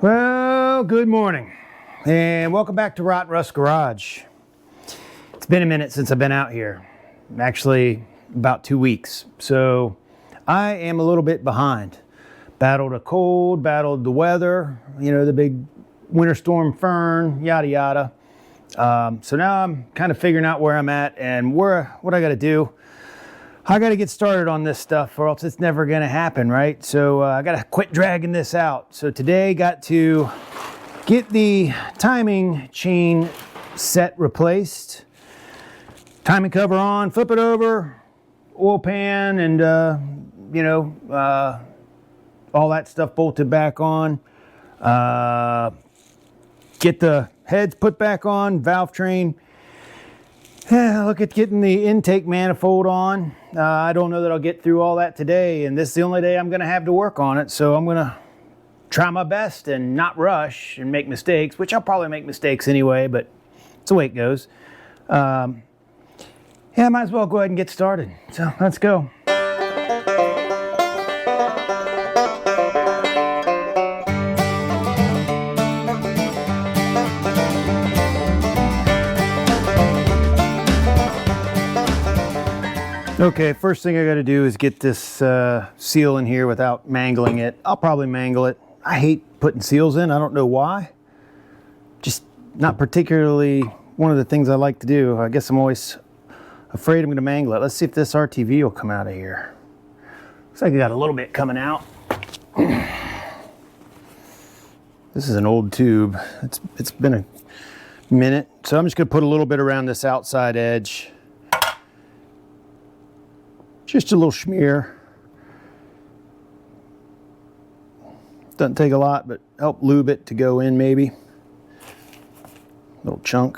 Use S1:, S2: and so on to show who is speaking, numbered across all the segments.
S1: Well, good morning and welcome back to Rot Rust Garage. It's been a minute since I've been out here, actually about 2 weeks, so I am a little bit behind. Battled a cold, battled the weather, you know, the big winter storm Fern, yada yada. So now I'm kind of figuring out where I'm at and what I got to do. I got to get started on this stuff or else it's never going to happen, right? So I got to quit dragging this out. So today got to get the timing chain set replaced. Timing cover on, flip it over, oil pan and, all that stuff bolted back on. Get the heads put back on, valve train. Look at getting the intake manifold on. I don't know that I'll get through all that today, and this is the only day I'm going to have to work on it, so I'm going to try my best and not rush and make mistakes, which I'll probably make mistakes anyway, but it's the way it goes. I might as well go ahead and get started. So let's go. Okay, first thing I got to do is get this seal in here without mangling it. I'll probably mangle it. I hate putting seals in. I don't know why. Just not particularly one of the things I like to do. I guess I'm always afraid I'm going to mangle it. Let's see if this RTV will come out of here. Looks like I got a little bit coming out. This is an old tube. It's been a minute. So I'm just going to put a little bit around this outside edge. Just a little smear. Doesn't take a lot, but help lube it to go in maybe. Little chunk.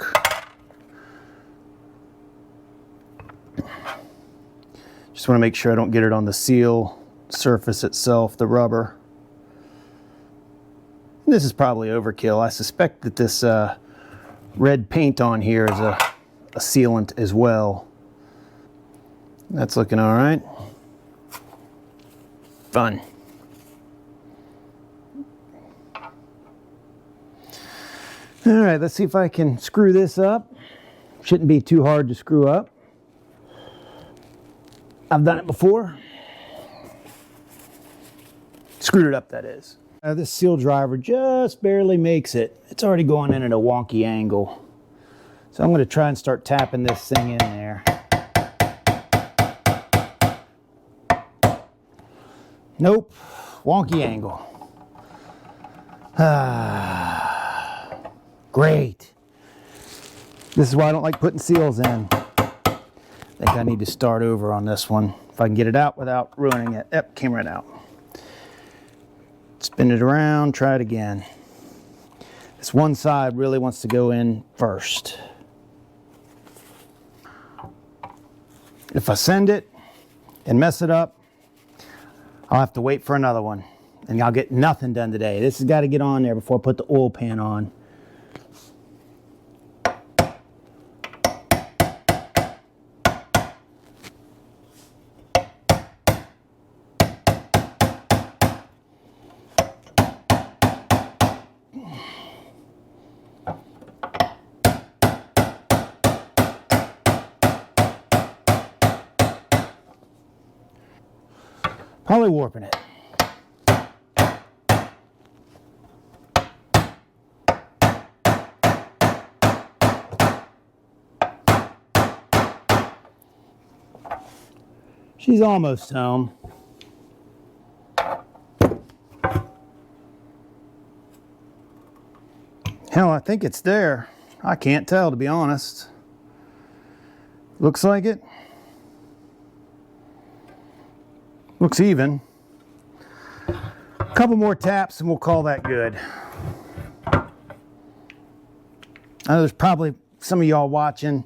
S1: Just want to make sure I don't get it on the seal surface itself, the rubber. This is probably overkill. I suspect that this red paint on here is a sealant as well. That's looking all right. Fun. All right, let's see if I can screw this up. Shouldn't be too hard to screw up. I've done it before. Screwed it up, that is. This seal driver just barely makes it. It's already going in at a wonky angle. So I'm going to try and start tapping this thing in there. Nope, wonky angle. Great. This is why I don't like putting seals in. I think I need to start over on this one. If I can get it out without ruining it. Yep, came right out. Spin it around, try it again. This one side really wants to go in first. If I send it and mess it up, I'll have to wait for another one, and I'll get nothing done today. This has got to get on there before I put the oil pan on. Probably warping it. She's almost home. Hell, I think it's there. I can't tell, to be honest. Looks like it. Looks even. A couple more taps and we'll call that good. I know there's probably some of y'all watching.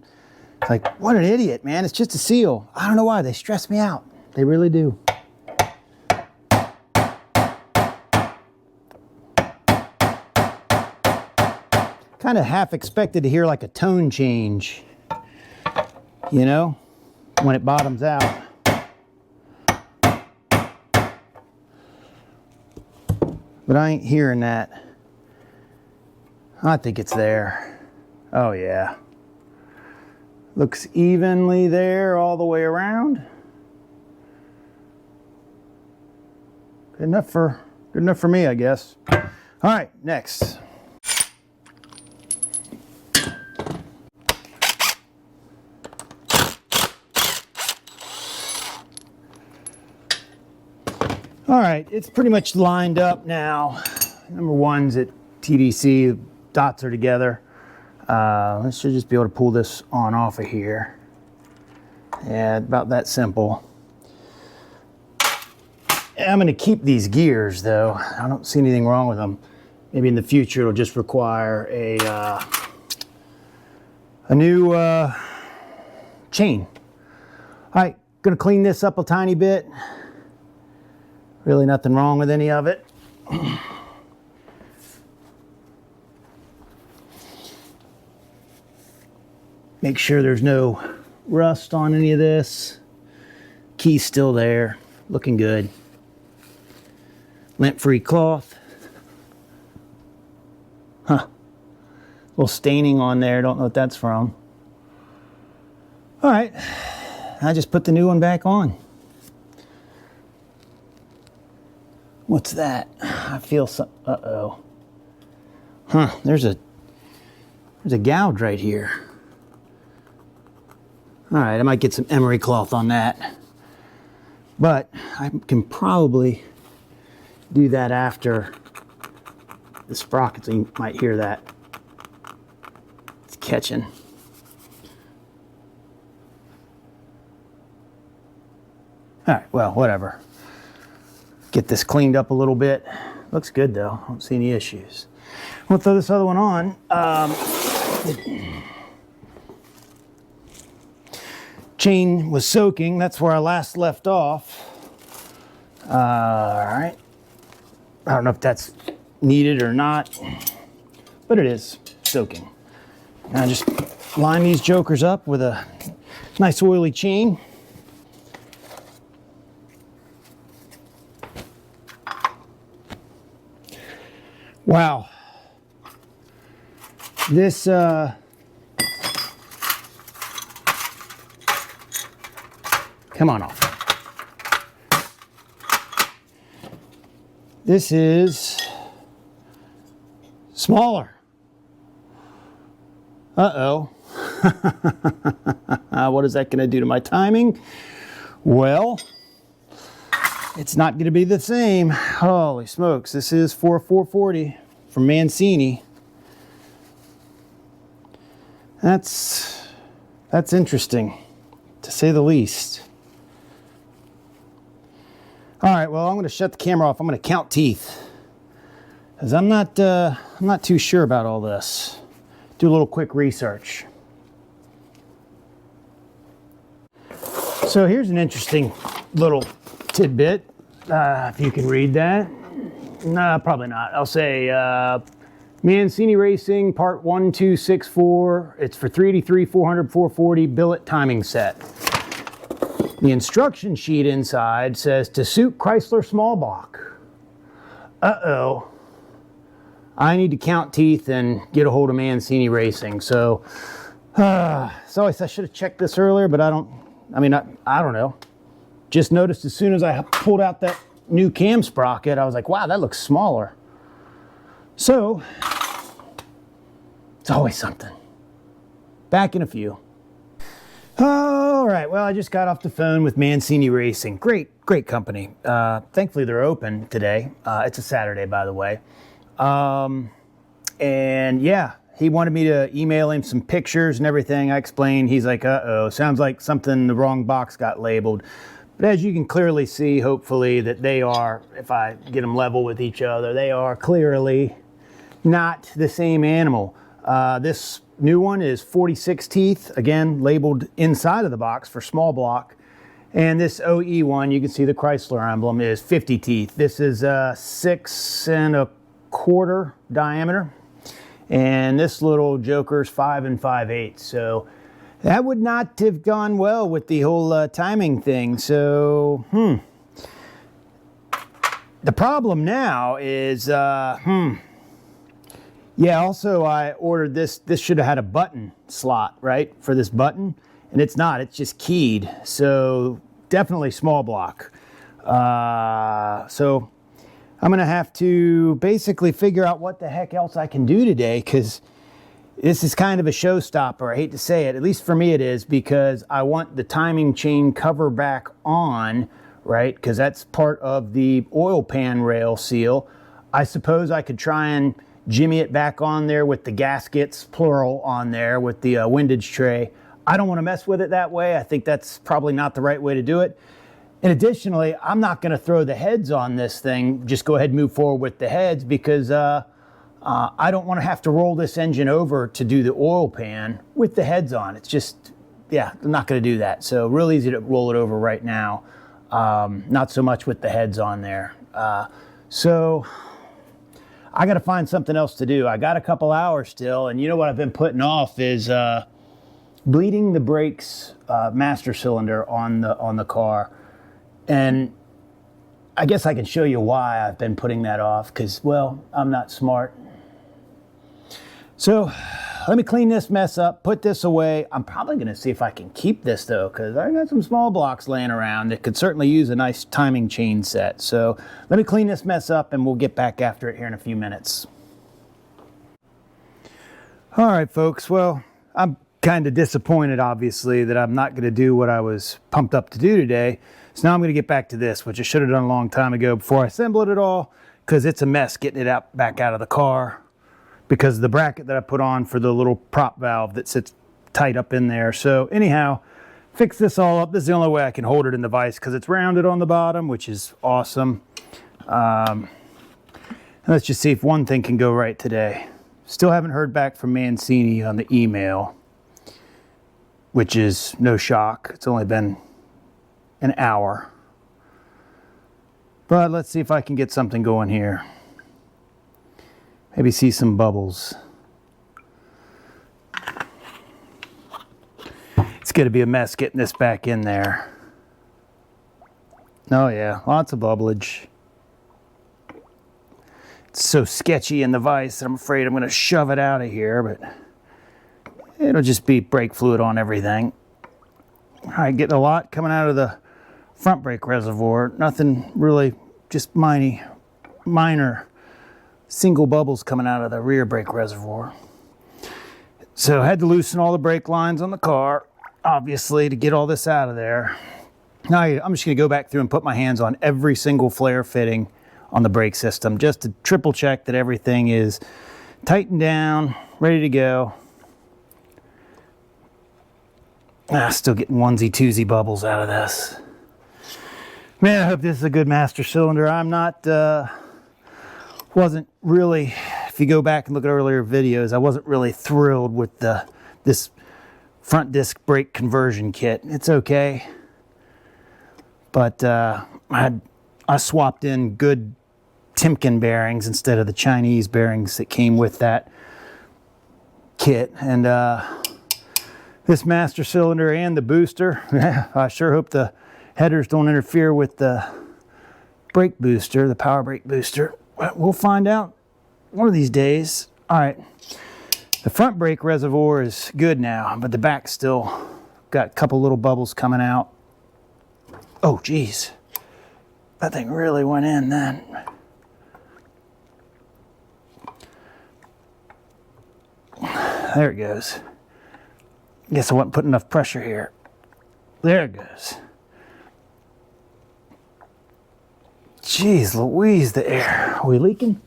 S1: It's like, what an idiot, man. It's just a seal. I don't know why. They stress me out. They really do. Kind of half expected to hear like a tone change, you know, when it bottoms out. But I ain't hearing that. I think it's there. Oh yeah. Looks evenly there all the way around. Good enough for me, I guess. All right, next. All right, it's pretty much lined up now. Number one's at TDC, dots are together. Let's just be able to pull this on off of here. Yeah, about that simple. I'm gonna keep these gears though. I don't see anything wrong with them. Maybe in the future it'll just require a new chain. All right, gonna clean this up a tiny bit. Really nothing wrong with any of it. Make sure there's no rust on any of this. Key's still there, looking good. Lint-free cloth. Huh. Little staining on there, don't know what that's from. All right, I just put the new one back on. What's that? I feel some, uh-oh. Huh, there's a gouge right here. All right, I might get some emery cloth on that. But I can probably do that after the sprocket, so you might hear that. It's catching. All right, well, whatever. Get this cleaned up a little bit. Looks good though, I don't see any issues. We'll throw this other one on. Chain was soaking, that's where I last left off. All right. I don't know if that's needed or not, but it is soaking. Now just line these jokers up with a nice oily chain. Wow. This, come on off. This is smaller. Uh-oh. What is that going to do to my timing? Well, it's not going to be the same. Holy smokes. This is 440 from Mancini. That's interesting, to say the least. All right, well, I'm going to shut the camera off. I'm going to count teeth, because I'm not too sure about all this. Do a little quick research. So here's an interesting little tidbit, if you can read that. No, probably not. I'll say Mancini Racing Part 1264. It's for 383, 400, 440 billet timing set. The instruction sheet inside says to suit Chrysler small block. Uh-oh. I need to count teeth and get a hold of Mancini Racing. So I should have checked this earlier, but I don't know. Just noticed as soon as I pulled out that new cam sprocket, I was like, wow, that looks smaller. So it's always something. Back in a few. All right, well, I just got off the phone with Mancini Racing. Great company. Thankfully, they're open today. It's a Saturday, by the way. And yeah, he wanted me to email him some pictures and everything. I explained. He's like, uh-oh, sounds like something, the wrong box got labeled. But as you can clearly see, hopefully, that they are, if I get them level with each other, they are clearly not the same animal. This new one is 46 teeth, again, labeled inside of the box for small block. And this OE one, you can see the Chrysler emblem, is 50 teeth. This is 6 1/4 diameter. And this little joker's 5 5/8. So that would not have gone well with the whole timing thing. So, The problem now is, Yeah, also I ordered this. This should have had a button slot, right, for this button. And it's not. It's just keyed. So definitely small block. So I'm going to have to basically figure out what the heck else I can do today, because this is kind of a showstopper. I hate to say it. At least for me it is, because I want the timing chain cover back on, right? Because that's part of the oil pan rail seal. I suppose I could try and jimmy it back on there with the gaskets, plural, on there with the windage tray. I don't want to mess with it that way. I think that's probably not the right way to do it. And additionally, I'm not going to throw the heads on this thing. Just go ahead and move forward with the heads, because I don't want to have to roll this engine over to do the oil pan with the heads on. It's just, yeah, I'm not going to do that. So real easy to roll it over right now. Not so much with the heads on there. So I got to find something else to do. I got a couple hours still, and you know what I've been putting off is bleeding the brakes master cylinder on the car. And I guess I can show you why I've been putting that off, because, well, I'm not smart. So let me clean this mess up, put this away. I'm probably going to see if I can keep this, though, because I got some small blocks laying around that could certainly use a nice timing chain set. So let me clean this mess up, and we'll get back after it here in a few minutes. All right, folks. Well, I'm kind of disappointed, obviously, that I'm not going to do what I was pumped up to do today. So now I'm going to get back to this, which I should have done a long time ago before I assembled it all, because it's a mess getting it back out of the car because of the bracket that I put on for the little prop valve that sits tight up in there. So anyhow, fix this all up. This is the only way I can hold it in the vise, because it's rounded on the bottom, which is awesome. Let's just see if one thing can go right today. Still haven't heard back from Mancini on the email, which is no shock. It's only been an hour. But let's see if I can get something going here. Maybe see some bubbles. It's going to be a mess getting this back in there. Oh yeah, lots of bubblage. It's so sketchy in the vise that I'm afraid I'm going to shove it out of here, but it'll just be brake fluid on everything. All right, getting a lot coming out of the front brake reservoir. Nothing really, just minor single bubbles coming out of the rear brake reservoir. So I had to loosen all the brake lines on the car, obviously, to get all this out of there. Now I'm just going to go back through and put my hands on every single flare fitting on the brake system, just to triple check that everything is tightened down, ready to go. Still getting onesie-twosie bubbles out of this. Man, I hope this is a good master cylinder. I'm not, wasn't really, if you go back and look at earlier videos, I wasn't really thrilled with this front disc brake conversion kit. It's okay. But I swapped in good Timken bearings instead of the Chinese bearings that came with that kit. And this master cylinder and the booster, I sure hope the headers don't interfere with the brake booster, the power brake booster. We'll find out one of these days. All right, the front brake reservoir is good now, but the back still got a couple little bubbles coming out. Oh geez, that thing really went in then. There it goes. Guess I wasn't putting enough pressure here. There it goes. Jeez Louise, the air. Are we leaking?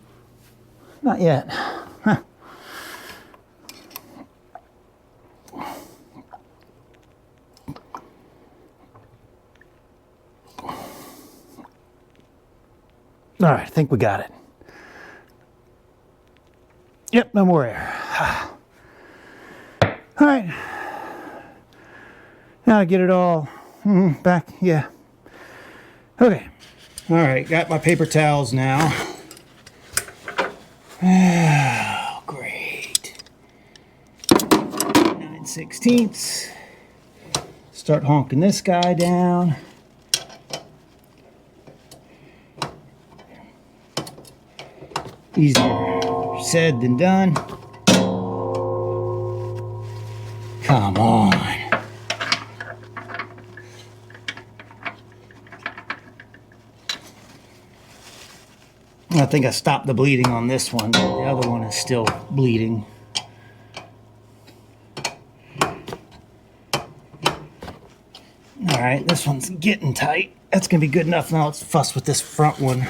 S1: Not yet. Huh. All right, I think we got it. Yep, no more air. All right. Now I get it all back. Yeah. Okay. All right, got my paper towels now. Oh, great. 9/16. Start honking this guy down. Easier said than done. Come on. I think I stopped the bleeding on this one, but the other one is still bleeding. Alright, this one's getting tight. That's going to be good enough. Now let's fuss with this front one.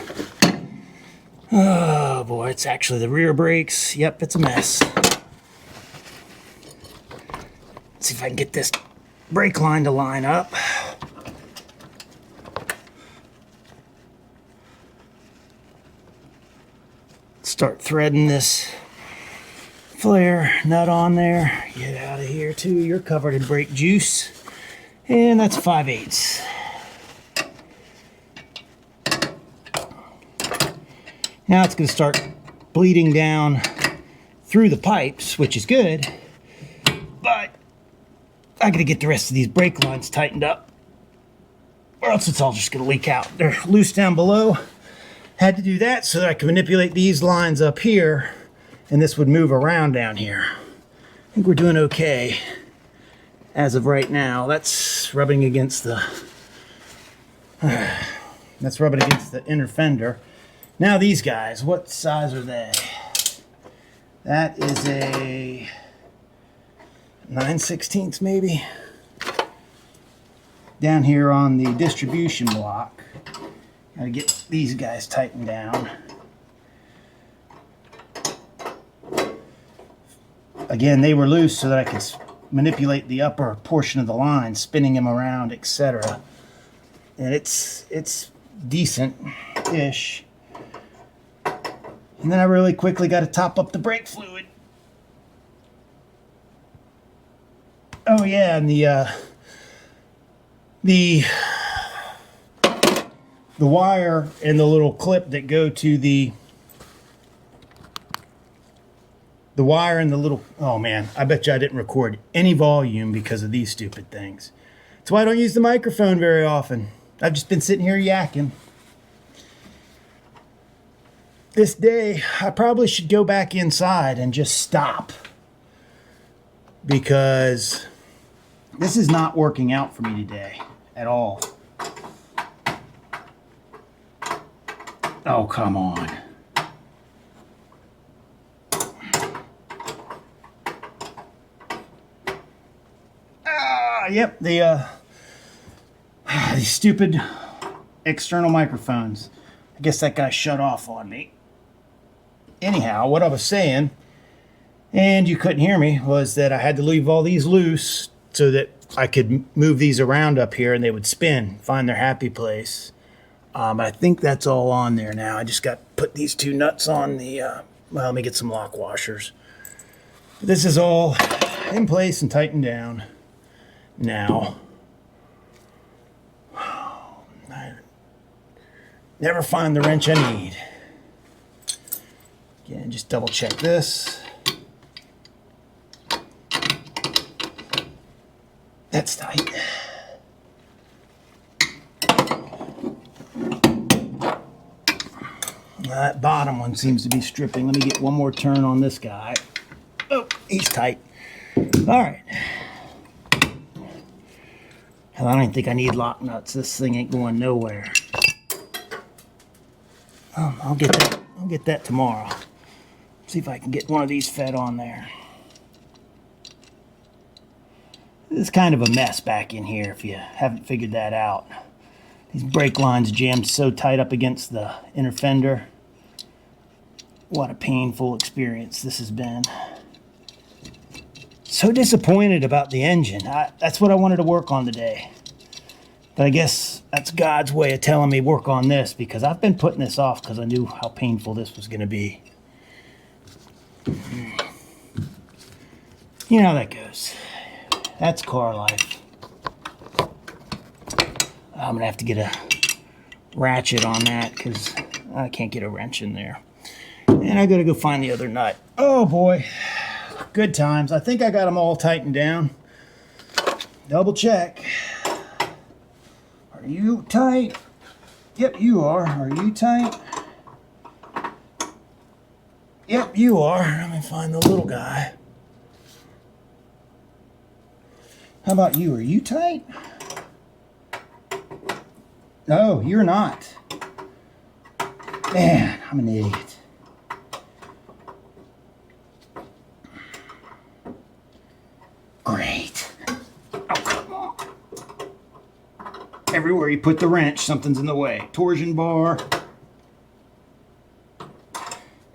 S1: Oh boy, it's actually the rear brakes. Yep, it's a mess. Let's see if I can get this brake line to line up. Start threading this flare nut on there. Get out of here too. You're covered in brake juice. And that's 5/8. Now it's going to start bleeding down through the pipes, which is good. But I got to get the rest of these brake lines tightened up, or else it's all just going to leak out. They're loose down below. Had to do that so that I can manipulate these lines up here, and this would move around down here. I think we're doing okay as of right now. That's rubbing against the inner fender. Now these guys, what size are they? That is a 9/16 maybe. Down here on the distribution block, gotta get these guys tightened down. Again, they were loose so that I could manipulate the upper portion of the line, spinning them around, etc. And it's decent-ish. And then I really quickly got to top up the brake fluid. Oh yeah, and the wire and the little clip that go to the wire and the little, oh man, I bet you I didn't record any volume because of these stupid things. That's why I don't use the microphone very often. I've just been sitting here yakking. This day, I probably should go back inside and just stop, because this is not working out for me today at all. Oh, come on. Yep, these stupid external microphones. I guess that guy shut off on me. Anyhow, what I was saying, and you couldn't hear me, was that I had to leave all these loose so that I could move these around up here and they would spin, find their happy place. I think that's all on there now. I just got to put these two nuts on the, well, let me get some lock washers. This is all in place and tightened down now. I never find the wrench I need. Again, just double check this. That's tight. That bottom one seems to be stripping. Let me get one more turn on this guy. Oh, he's tight. All right. Hell, I don't even think I need lock nuts. This thing ain't going nowhere. I'll get that. I'll get that tomorrow. See if I can get one of these fed on there. It's kind of a mess back in here if you haven't figured that out. These brake lines jammed so tight up against the inner fender. What a painful experience this has been. So disappointed about the engine. That's what I wanted to work on today. But I guess that's God's way of telling me work on this, because I've been putting this off because I knew how painful this was going to be. You know how that goes. That's car life. I'm going to have to get a ratchet on that because I can't get a wrench in there. And I got to go find the other nut. Oh boy. Good times. I think I got them all tightened down. Double check. Are you tight? Yep, you are. Are you tight? Yep, you are. Let me find the little guy. How about you? Are you tight? No, you're not. Man, I'm an idiot. Great. Oh, come on. Everywhere you put the wrench, something's in the way. Torsion bar.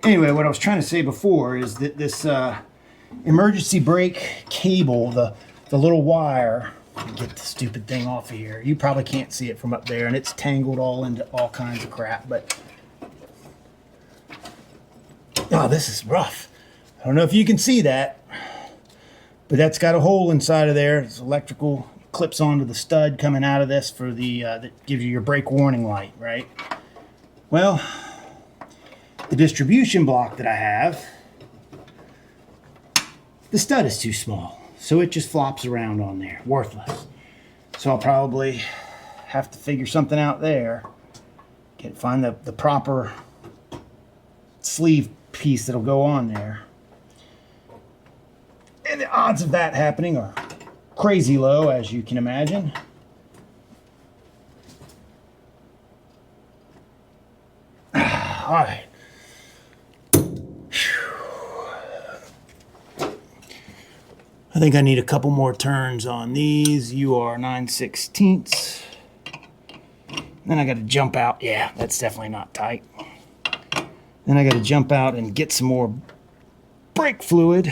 S1: Anyway, what I was trying to say before is that this emergency brake cable, the little wire, get the stupid thing off of here. You probably can't see it from up there, and it's tangled all into all kinds of crap, but oh, this is rough. I don't know if you can see that, but that's got a hole inside of there. It's electrical, clips onto the stud coming out of this for the that gives you your brake warning light, right? Well, the distribution block that I have, the stud is too small, so it just flops around on there, worthless. So I'll probably have to figure something out there. Find the proper sleeve piece that'll go on there. And the odds of that happening are crazy low, as you can imagine. All right. I think I need a couple more turns on these. You are 9/16. Then I got to jump out. Yeah, that's definitely not tight. Then I got to jump out and get some more brake fluid.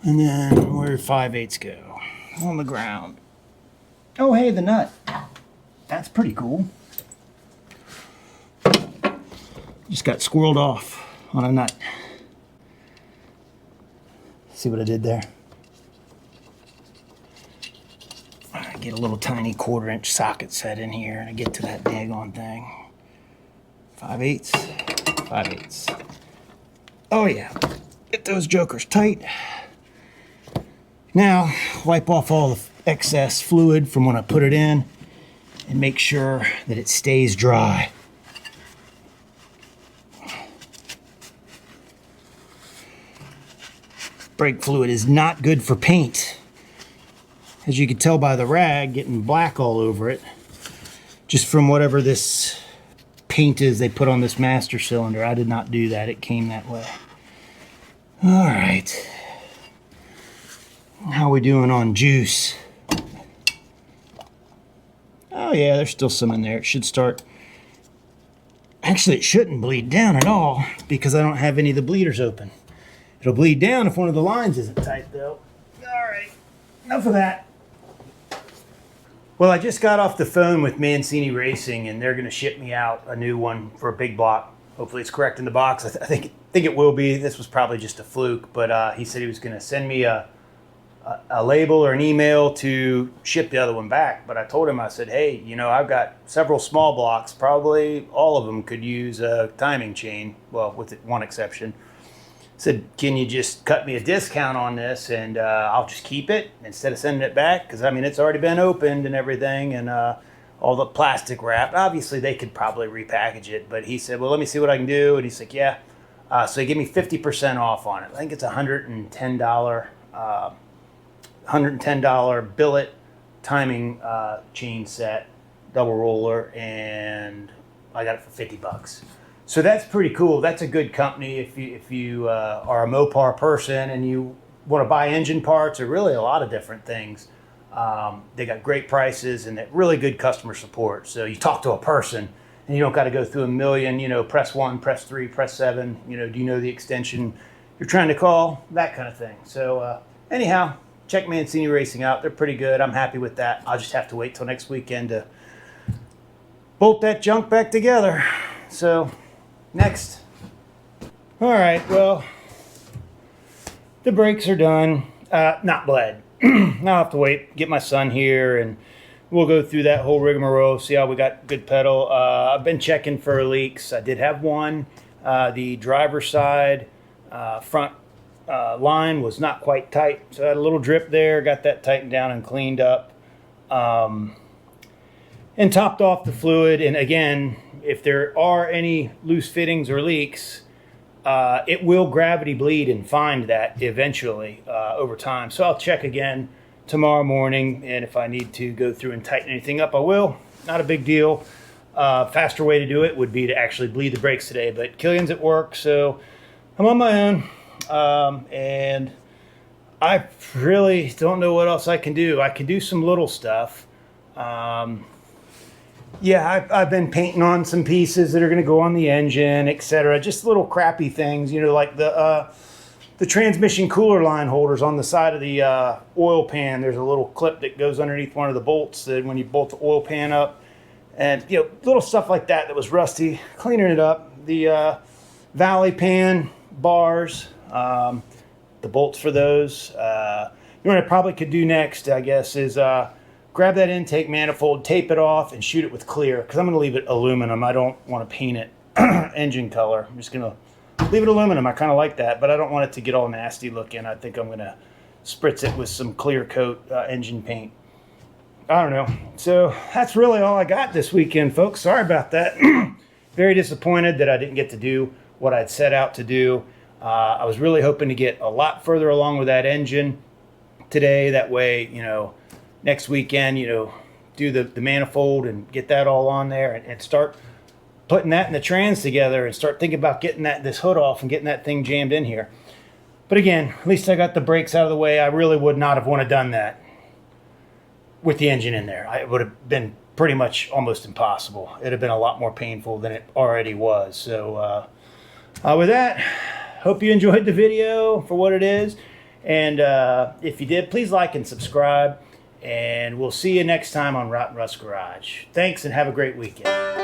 S1: And then where 5/8 go? On the ground. Oh, hey, the nut. That's pretty cool. Just got squirreled off on a nut. See what I did there? I get a little tiny 1/4-inch socket set in here and I get to that daggone thing. 5/8, 5/8. Oh yeah, get those jokers tight. Now, wipe off all the excess fluid from when I put it in and make sure that it stays dry. Brake fluid is not good for paint. As you can tell by the rag getting black all over it, just from whatever this paint is they put on this master cylinder. I did not do that, it came that way. All right. How are we doing on juice? Oh yeah, there's still some in there. It should start. Actually, it shouldn't bleed down at all because I don't have any of the bleeders open. It'll bleed down if one of the lines isn't tight though. All right, enough of that. Well, I just got off the phone with Mancini Racing and they're gonna ship me out a new one for a big block. Hopefully it's correct in the box. I think it will be. This was probably just a fluke, but he said he was gonna send me a label or an email to ship the other one back. But I told him, I said, hey, you know, I've got several small blocks. Probably all of them could use a timing chain. Well, with one exception. Said, can you just cut me a discount on this and I'll just keep it instead of sending it back? Because, I mean, it's already been opened and everything and all the plastic wrap. Obviously, they could probably repackage it. But he said, well, let me see what I can do. And he's like, yeah. So he gave me 50% off on it. I think it's $110. $110 billet timing chain set, double roller, and I got it for $50. So that's pretty cool. That's a good company if you are a Mopar person and you want to buy engine parts or really a lot of different things. They got great prices and really good customer support. So you talk to a person and you don't got to go through a million, you know, press 1, press 3, press 7, you know, do you know the extension you're trying to call, that kind of thing. So anyhow, check Mancini Racing out. They're pretty good. I'm happy with that. I'll just have to wait till next weekend to bolt that junk back together. So, next. All right, well, the brakes are done. Not bled. Now I'll have to wait, get my son here, and we'll go through that whole rigmarole, see how we got good pedal. I've been checking for leaks. I did have one. The driver's side front line was not quite tight, so I had a little drip there, got that tightened down and cleaned up, and topped off the fluid. And again, if there are any loose fittings or leaks, it will gravity bleed and find that eventually over time. So I'll check again tomorrow morning, and if I need to go through and tighten anything up, I will. Not a big deal. Faster way to do it would be to actually bleed the brakes today, but Killian's at work, so I'm on my own, and I really don't know what else I can do. I can do some little stuff. Yeah, I've been painting on some pieces that are going to go on the engine, etc. Just little crappy things, you know, like the transmission cooler line holders on the side of the oil pan. There's a little clip that goes underneath one of the bolts that when you bolt the oil pan up, and you know, little stuff like that that was rusty. Cleaning it up. The valley pan bars, the bolts for those. You know what I probably could do next, I guess, is grab that intake manifold, tape it off, and shoot it with clear, because I'm going to leave it aluminum. I don't want to paint it engine color. I'm just going to leave it aluminum. I kind of like that, but I don't want it to get all nasty looking. I think I'm going to spritz it with some clear coat engine paint. I don't know. So that's really all I got this weekend, folks. Sorry about that. Very disappointed that I didn't get to do what I'd set out to do. I was really hoping to get a lot further along with that engine today. That way, you know, next weekend, you know, do the manifold and get that all on there, and start putting that in the trans together, and start thinking about getting this hood off and getting that thing jammed in here. But again, at least I got the brakes out of the way. I really would not have wanted done that with the engine in there. It would have been pretty much almost impossible. It'd have been a lot more painful than it already was. So with that, hope you enjoyed the video for what it is. And if you did, please like and subscribe. And we'll see you next time on Rotten Rust Garage. Thanks, and have a great weekend.